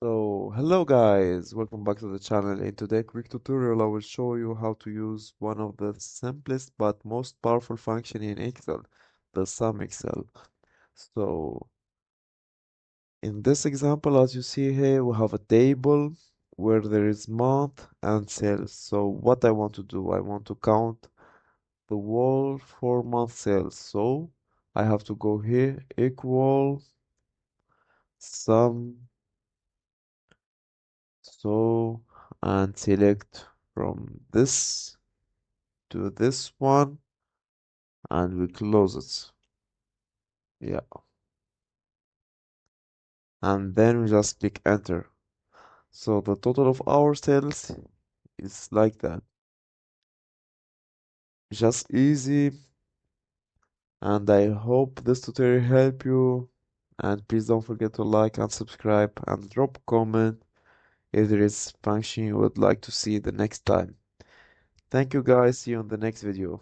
So, hello guys, welcome back to the channel. In today's quick tutorial, I will show you how to use one of the simplest but most powerful function in Excel, the sum Excel. So, in this example, as you see here, we have a table where there is month and sales. So, what I want to do, I want to count the whole 4 month sales. So, I have to go here, equal sum. So, and select from this to this one and we close it. Yeah. And then we just click enter. So the total of our sales is like that. Just easy. And I hope this tutorial help you. And please don't forget to like and subscribe and drop a comment if there is function you would like to see the next time. Thank you guys. See you on the next video.